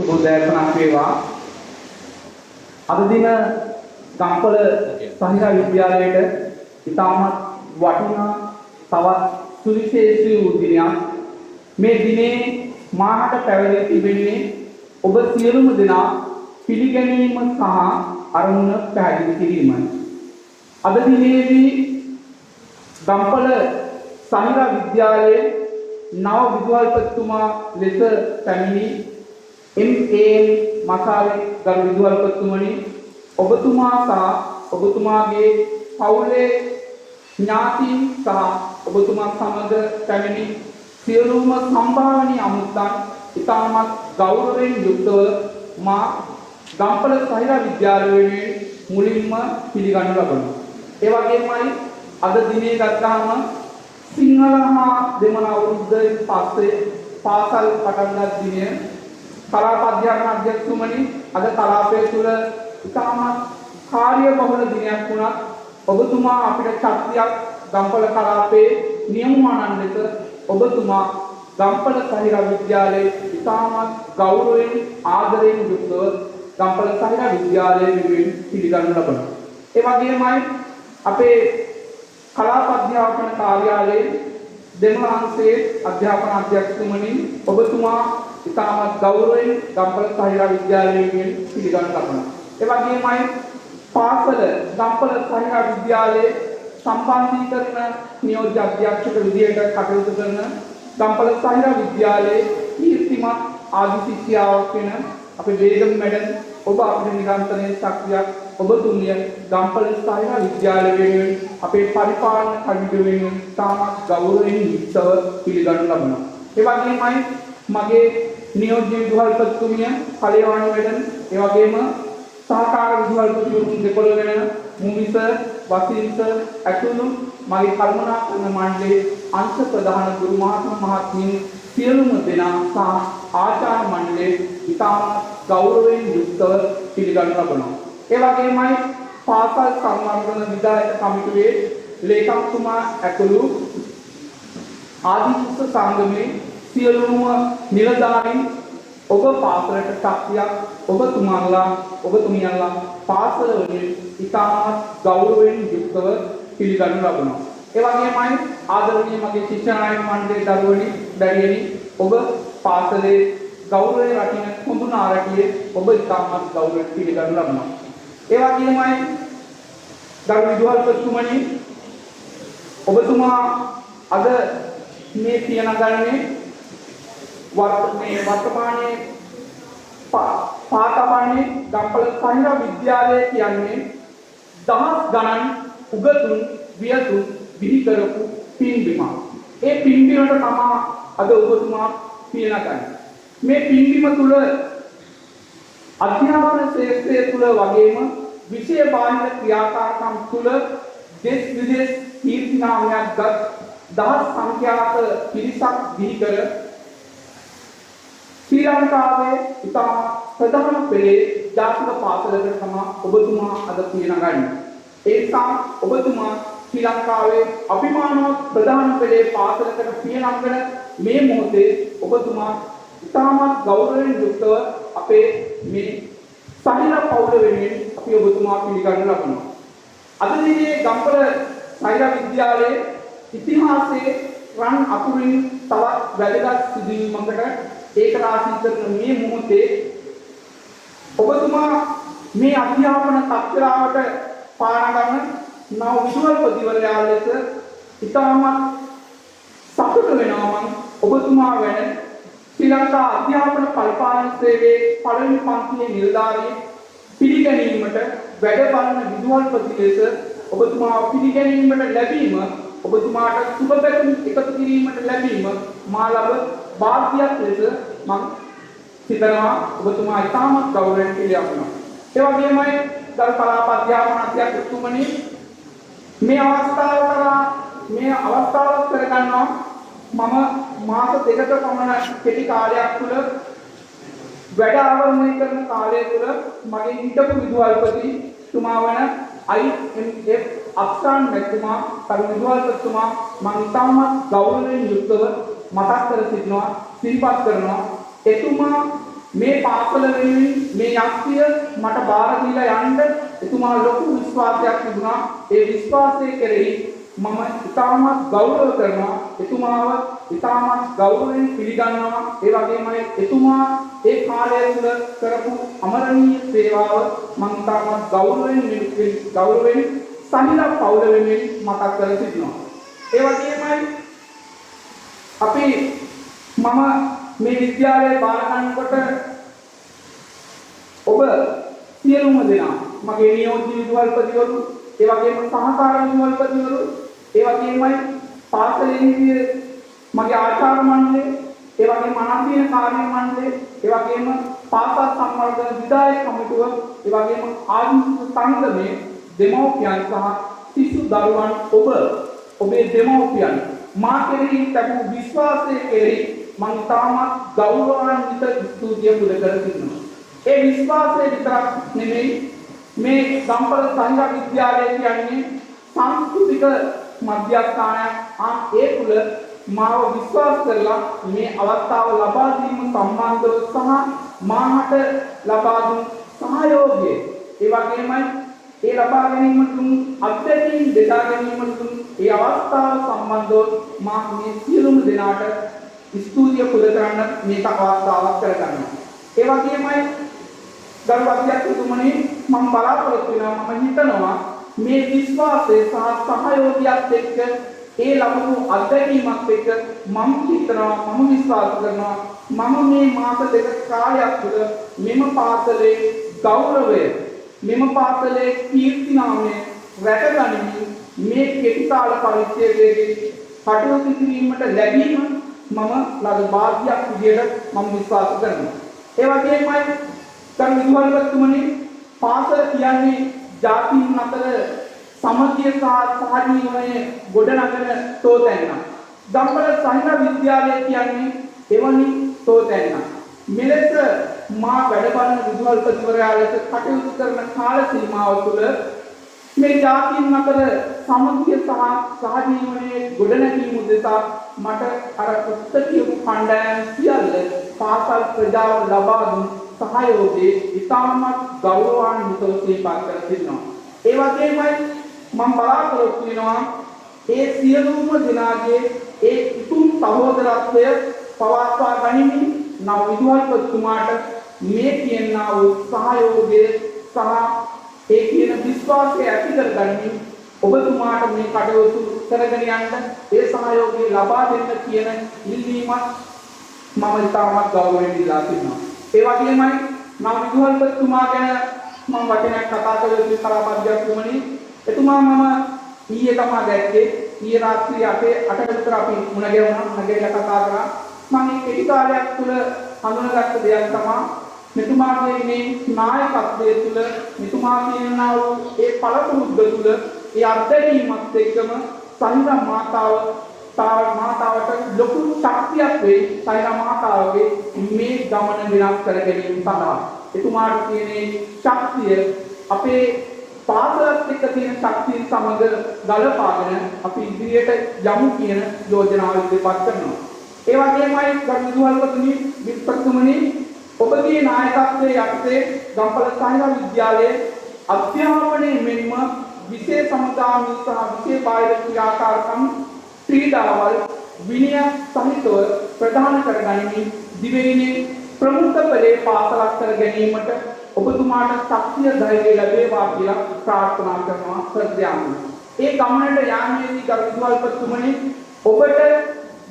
බුද්ධායතනක් වේවා. අද දින ගම්පල සහිරා විද්‍යාලයට ඉතාමත් වටිනා තවත් සුවිශේෂී වූ දිනයක්. මේ දිනේ මාහට පැවැදී තිබෙන්නේ ඔබ සියලුම දෙනා පිළිගැනීම සහ අරමුණ පැහැදිලි කිරීමයි. අද දිනේදී ගම්පල සහිරා විද්‍යාලයේ නව විදුහල්පතිතුමා ලෙස පැමිණි M.A.M. මසාලේ ගරු විදුහල්පතිතුමනි, ඔබතුමා සහ ඔබතුමාගේ පවුලේ ඥාතීන් සහ ඔබතුමා සමග පැමිණි සියලුම සම්භාවනීය අමුත්තන් ඉතාමත් ගෞරවයෙන් යුක්තව මා ගම්පල සහිරා විද්‍යාලයේ මුලින්ම පිළිගනු ලබනවා. ඒ වගේමයි අද දිනේ ගත්තාම සිංහල හා දෙමළ අවුරුද්දෙන් පස්සේ පාසල් පටන් ගත් දිනය කලාප අධ්‍යාපන අධ්‍යක්ෂතුමනි, අද කලාපය තුළ ඉතාමත් කාර්යබහුල දිනයක් වුණත් ඔබතුමා අපිට ශක්තියක් ගම්පල කලාපයේ නියමුවාණන් ලෙස ඔබතුමා ගම්පල සහිරා විද්‍යාලයේ ඉතාමත් ගෞරවයෙන් ආදරයෙන් යුක්තව ගම්පල සහිරා විද්‍යාලයේ වෙනුවෙන් පිළිගනු ලබනවා. ඒ වගේමයි අපේ කලාප අධ්‍යාපන කාර්යාලයේ දෙමළ අංශයේ අධ්‍යාපන අධ්‍යක්ෂතුමනි, ඔබතුමා ඉතාමත් ගෞරවයෙන් ගම්පල සහිරා විද්‍යාලයෙන් පිළිගනු ලබනවා. ඒ වගේමයි පාසල ගම්පල සහිරා විද්‍යාලයේ සම්බන්ධීකරණ නියෝජ්‍ය අධ්‍යක්ෂක විදියට කටයුතු කරන ගම්පල සහිරා විද්‍යාලයේ කීර්තිමත් ආදි ශිෂ්‍යාවක් වෙන අපේ වේගම් මැඩම්, ඔබ අපේ නිරන්තරයෙන් සක්‍රියක්. ඔබතුමිය ගම්පල සහිරා විද්‍යාලය වෙනුවෙන් අපේ පරිපාලන කමිටුව වෙනුවෙන් තාමත් ගෞරවයෙන් යුක්තව පිළිගනු ලබනවා. ඒ වගේමයි මගේ නියෝජ්‍ය විදුහල්පතිතුමිය කලේවාණි මැඩම්, ඒ වගේම සහකාර විදුහල්පතිවරුන් දෙකොළ වෙන මුමිස වසීන්ස ඇතුළු මගේ කල්පනාකරන මණ්ඩලයේ අංශ ප්‍රධාන ගුරු මහත්මයා මහත්මීන් සියලුම දෙනා සහ ආචාර්ය මණ්ඩලයේ ඉතාමත් ගෞරවයෙන් යුක්තව පිළිගනු ලබනවා. ඒ වගේමයි පාසල් සංවර්ධන විධායක කමිටුවේ ලේකම්තුමා ඇතුළු ආදිශිෂ්‍ය සංගමේ සියලුම නිලධාරීන් ඔබ පාසලට ශක්තියක්, ඔබතුමියන්ලා පාසල වලින් ඉතාමත් ගෞරවයෙන් යුක්තව පිළිගනු ලබනවා. ඒ වගේමයි ආදරණීය මගේ ශිෂ්‍ය නායක මණ්ඩලයේ දරුවනි, බැරියනි, ඔබ පාසලේ ගෞරවයෙන් රකින්න හොඳුන ආරටියේ ඔබ ඉතාමත් ගෞරවයෙන් පිළිගනු ලබනවා. ඒ වගේමයි ගරු විදුහල්පතිතුමනි, ඔබතුමා අද මේ පියනගන්නේ වර්තමානයේ පාතපන්නේ ගම්පල සහිරා විද්‍යාලය කියන්නේ දහස් ගණන් උගතුන් වියතුන් බිහි කරපු පින්බිමක්. ඒ පින්බිමට තමයි අද ඔබතුමා පියනගන්නේ. මේ පින්බිම තුල අධ්‍යාපන ක්ෂේත්‍රය තුල වගේම විෂය බාහිර ක්‍රියාකාරකම් තුල දෙස් විදේශ කීර්ති නාමයක් ගත් දහස් සංඛ්‍යාත පිරිසක් බිහි කර ශ්‍රී ලංකාවේ ඉතාම ප්‍රධාන පෙළේ ජාතික පාසලකට තමයි ඔබතුමා අද පියනගන්නේ. ඒ නිසා ඔබතුමා ශ්‍රී ලංකාවේ අභිමානවත් ප්‍රධාන පෙළේ පාසලකට පියනගන මේ මොහොතේ ඔබතුමා ඉතාමත් ගෞරවයෙන් යුක්තව අපේ මේ සහිරා පවුල වෙනුවෙන් අපි ඔබතුමා පිළිගනු ලබනවා. අද දිනේ ගම්පල සහිරා විද්‍යාලයේ ඉතිහාසයේ රන් අකුරින් තවත් වැදගත් සිදුවීමකට ඒක රාශී කරන මේ මොහොතේ ඔබතුමා මේ අධ්‍යාපන තත්ත්වයට පාරගන්න නව විදුහල්පතිවරයා ලෙස ඉතාමත් සතුට වෙනවා මම ඔබතුමා වෙන ශ්‍රී ලංකා අධ්‍යාපන පරිපාලන සේවයේ පළවෙනි පන්තියේ නිලධාරී පිළිගැනීමට වැඩ බලන විදුහල්පති ලෙස ඔබතුමා පිළිගැනීමට ලැබීම, ඔබතුමාට සුබ පැතුම් එකතු කිරීමට ලැබීම මා ලබ වාග්යක් ලෙස මම සිතනවා. ඔබතුමා ඉතාමත් ගෞරවයෙන් පිළිගන්නවා. ඒ වගේමයි ගරු කලාප අධ්‍යාපන අධ්‍යක්ෂතුමනි, මේ අවස්ථාව කරගන්නවා මම මාස දෙකක පමණ කෙටි කාලයක් තුළ වැඩ ආවරණය කරන කාලය තුළ මගේ හිටපු විදුහල්පති තුමා වන IMF අක්ෂාන් මැතිතුමා, කරු විදුහල්පතිතුමා මම ඉතාමත් ගෞරවයෙන් යුක්තව මතක් කර සිටිනවා, සිහිපත් කරනවා. එතුමා මේ පාසල වෙනුවෙන් මේ යක්තිය මට බාර දීලා යන්න එතුමා ලොකු විශ්වාසයක් තිබුණා. ඒ විශ්වාසය කෙරෙහි මම ඉතාමත් ගෞරව කරනවා. එතුමාව ඉතාමත් ගෞරවයෙන් පිළිගන්නවා. ඒ වගේමයි එතුමා ඒ කාලය තුළ කරපු අමරණීය සේවාව මම ඉතාමත් ගෞරවයෙන් සහිලා පවුල වෙනුවෙන් මතක් කර සිටිනවා. ඒ වගේමයි අපි මම මේ විද්‍යාලයේ බාර ගන්නකොට ඔබ සියලුම දෙනා මගේ නියෝජ්‍ය විදුහල්පතිවරු, ඒ වගේම සහකාර විදුහල්පතිවරු, ඒ වගේමයි පාසලේ හිටිය මගේ ආචාර්ය මණ්ඩලය, ඒ වගේම අනධ්‍යයන කාර්ය මණ්ඩලය, ඒ වගේම පාසල් සම්වර්ධන විදායක කමිටුව, ඒ වගේම ආදිවාසී සංගමයේ දෙමව්පියන් සහ සිසු දරුවන් ඔබේ දෙමව්පියන් මා කෙරෙහි තිබූ විශ්වාසය කෙරෙහි මම තාමත් ගෞරවාන්විත ස්තුතිය පුද කර සිටිනවා. ඒ විශ්වාසය විතරක් නෙමෙයි මේ ගම්පල සංඝ විද්‍යාලය කියන්නේ සංස්කෘතික මධ්‍යස්ථානයක්. ඒ තුල මාව විශ්වාස කරලා මේ අවස්ථාව ලබා දීම සම්බන්ධව සහ මාහට ලබා දුන් සහයෝගය, ඒ වගේමයි ඒ ලබා ගැනීමට අත්දැකීම් දෙදා ගැනීමට ඒ අවස්ථාව සම්බන්ධව මා මේ සියලුම දෙනාට ස්තුතිය පුද කරන්න මේක අවස්ථාවක් කරගන්නවා. ඒ වගේමයි ගරු අධ්‍යක්ෂතුමනි මම බලාපොරොත්තු වෙනවා, මම හිතනවා මේ විශ්වාසය සහ සහයෝගයත් එක්ක ඒ ලබපු අත්දැකීමත් එක්ක මම හිතනවා, මම විශ්වාස කරනවා මම මේ මාස දෙක කාලයක් තුළ මෙම පාසලේ ගෞරවය, මෙම පාසලේ කීර්ති නාමය රැකගනිමින් මේ කෙටි කාල පරිච්ඡේදයේදී කටයුතු කිරීමට ලැබීම මම ලද භාග්‍යයක් විදියට මම විශ්වාස කරනවා. ඒ වගේමයි කරු විදුහල්පතිතුමනි, පාසල කියන්නේ ජාතීන් අතර සමගිය සහ සහජීවනයේ ගොඩනගන තෝතැන්නක්. ගම්පල සංඝ විද්‍යාලය කියන්නේ එවැනි තෝතැන්නක්. මෙලෙස මා වැඩ බලන විදුහල්පතිවරයා ලෙස කටයුතු කරන කාල සීමාව තුළ මේ ජාතීන් අතර සමගිය සහ සහජීවනයේ ගොඩනැගීම උදෙසා මට අර උත්තර කියපු කණ්ඩායම් සියල්ල පාසල් ප්‍රජාව ලබා දුන් සහයෝගයේ ඉතාමත් ගෞරවාන්විතව සිහිපත් කර සිටිනවා. ඒ වගේමයි මම බලාපොරොත්තු වෙනවා ඒ සියලුම දෙනාගේ ඒ උතුම් සහෝදරත්වය පවත්වා ගනිමින් නව විදුහල්පතිතුමාට මේ කියනා වූ සහයෝගය සහ ඒ කියන විශ්වාසය ඇති කර ගනිමින් ඔබතුමාට මේ කටයුතු කරගෙන යන්න ඒ සහයෝගය ලබා දෙන්න කියන ඉල්ලීමත් මම ඉතාමත් ගෞරවයෙන් ඉල්ලා සිටිනවා. ඒ වගේමයි නව විදුහල්පතිතුමා ගැන මම වචනයක් කතා කළ යුතු කරාපද්‍යතුමනි, එතුමා මම ඊයේ තමයි දැක්කේ. ඊයේ රාත්‍රියේ 8ට විතර අපි මුණ ගැහුණා, නැගිටලා කතා කරා. මම මේ කෙටි කාලයක් තුළ හඳුනාගත්ත දෙයක් තමයි මෙතුමාගේ මේ නායකත්වයේ තුළ මෙතුමා කියනා වූ ඒ පළපුරුද්ද තුළ ඒ අත්දැකීමත් එක්කම සංඝ මාතාවට ලොකු ශක්තියක් වෙයි. සංඝ මාතාවගේ මේ ගමන වෙනස් කර ගැනීම සඳහා එතුමාට තියෙන ශක්තිය අපේ පාසලත් එක්ක තියෙන ශක්තිය සමග ගලපාගෙන අපි ඉදිරියට යමු කියන යෝජනාව ඉදිරිපත් කරනවා. ඒ වගේමයි ගරු විදුහල්පතිතුමනි, ඔබගේ නායකත්වයේ යටතේ ගම්පල සංඝ විද්‍යාලයේ අධ්‍යාපනයේ මෙන්ම විශේෂ සමුදාය සහ විශේෂ බාහිර ක්‍රියාකාරකම් ක්‍රීඩාවල් විනය සහිතව ප්‍රධාන කරගනිමින් දිවයිනේ ප්‍රමුඛ පෙළේ පාසලක් කර ගැනීමට ඔබතුමාට ශක්තිය ධෛර්යය ලැබේවා කියලා ප්‍රාර්ථනා කරනවා ප්‍රත්‍යාමය. ඒ ගමනට යාමේදී ගරු විදුහල්පතිතුමනි, ඔබට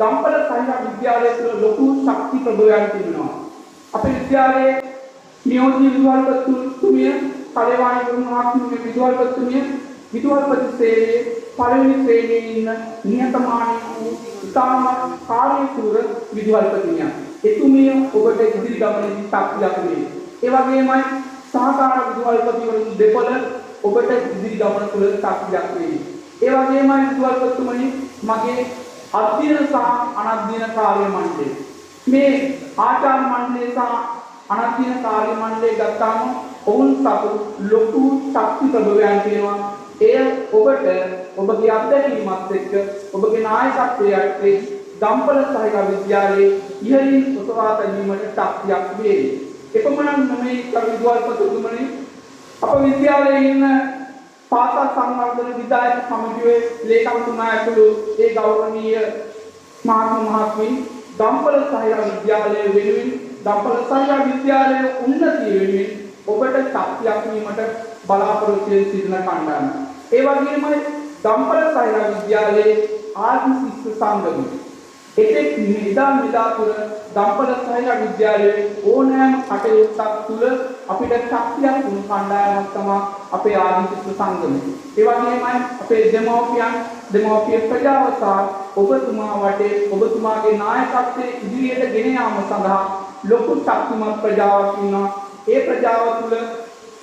ගම්පල සංඝ විද්‍යාලය තුළ ලොකු ශක්ති ප්‍රබෝධයක් තිබෙනවා. අපේ විද්‍යාලයේ නියෝජ්‍ය විදුහල්පතිතුමිය කලේවාණි ගුරුමහත්මිය විදුහල්පතිතුමිය විදුහල්පති සේවයේ පළවෙනි ශ්‍රේණියේ ඉන්න නිහතමානී වූ ඉතාමත් කාර්යශූර විදුහල්පතිනියක්. එතුමිය ඔබට ඉදිරි ගමනේදී ශක්තියක් වේ. ඒ වගේමයි සහකාර විදුහල්පතිවරුන් දෙපළ ඔබට ඉදිරි ගමන තුළ ශක්තියක් වේ. ඒ වගේමයි විදුහල්පතිතුමනි, මගේ අධ්‍යයන සහ අනධ්‍යයන කාර්ය මණ්ඩලය, මේ ආචාර්ය මණ්ඩලය සහ අනධ්‍යයන කාර්ය මණ්ඩලය ගත්තාම ඔවුන් සතු ලොකු ශක්ති ප්‍රබවයන් තියෙනවා. එය ඔබට ඔබගේ අත්දැකීමත් එක්ක ඔබගේ නායකත්වයේ යටතේ ගම්පල සහිත විද්‍යාලයේ ඉහළින් උසවා තැබීමට ශක්තියක් වේ. ගෞරවනීය විදුහල්පතිතුමනි, අප විද්‍යාලයේ ඉන්න පාසල් සංවර්ධන විදායක සමිතියේ ලේකම්තුමා ඇතුළු ඒ ගෞරවනීය මහත්මීන් දම්පල සහිර විද්‍යාලය වෙනුවෙන් දම්පල සහිර විද්‍යාලයේ උන්නතිය වෙනුවෙන් ඔබට ශක්තියක් වීමට බලාපොරොත්තු වෙන සිටින කණ්ඩායම. ඒ වගේමයි දම්පල සහිර විද්‍යාලයේ ආදි ශිෂ්‍ය සංගමය. එතෙක් මෙදා තුර දම්පල සහිර විද්‍යාලයේ ඕනෑම කටයුත්තක් තුල අපිට ශක්තියක් වුණු කණ්ඩායමක් තමයි අපේ ආදි ශිෂ්‍ය සංගමය. ඒ වගේමයි අපේ දෙමෝපිය ප්‍රජාව සහ ඔබතුමා වටේ ඔබතුමාගේ නායකත්වයේ ඉදිරියට ගෙන යාම සඳහා ලොකු ශක්තිමත් ප්‍රජාවක් ඉන්නවා. ඒ ප්‍රජාව තුළ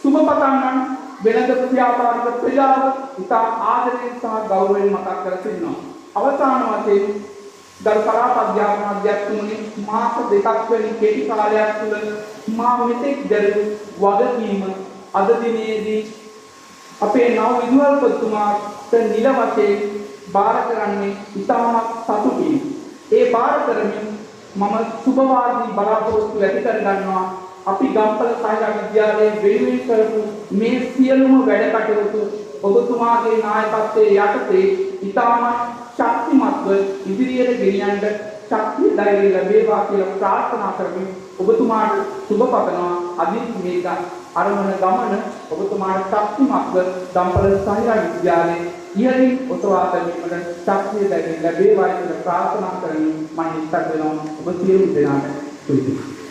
සුබ පතන්නන් වෙනද ව්‍යාපාරික ප්‍රජාව ඉතා ආදරයෙන් සහ ගෞරවයෙන් මතක් කර සිටිනවා. අවසාන වශයෙන් ගරු පළාත් අධ්‍යාපන අධ්‍යක්ෂතුමනි, මාස දෙකක් වැනි කෙටි කාලයක් තුළ මා මෙතෙක් දැරු වගකීම අද දිනේදී අපේ නව විදුහල්පතිතුමාට නිල වශයෙන් බාර කරන්නේ ඉතාමත් සතුටින්. ඒ බාර කරමින් මම සුබවාදී බලාපොරොත්තු ඇති කර ගන්නවා. අපි ගම්පල සහිර විද්‍යාලයේ වෙනුවෙන් කරපු මේ සියලුම වැඩ කටයුතු ඔබතුමාගේ නායකත්වයේ යටතේ ඉතාමත් ශක්තිමත්ව ඉදිරියට ගෙනියන්න ශක්තිය ධෛර්යය ලැබේවා කියලා ප්‍රාර්ථනා කරමින් ඔබතුමාට සුබ පතනවා. අදින් මේක අරමුණ ගමන ඔබතුමාට ශක්තිමත්ව දම්පල සහිර විද්‍යාලයේ ඉහළින් ඔසවා ගැනීමට ශක්තිය ධෛර්යය ලැබේවා කියලා ප්‍රාර්ථනා කරමින් මම ඉස්සත් වෙනවා ඔබ සියලු දෙනාට සුබ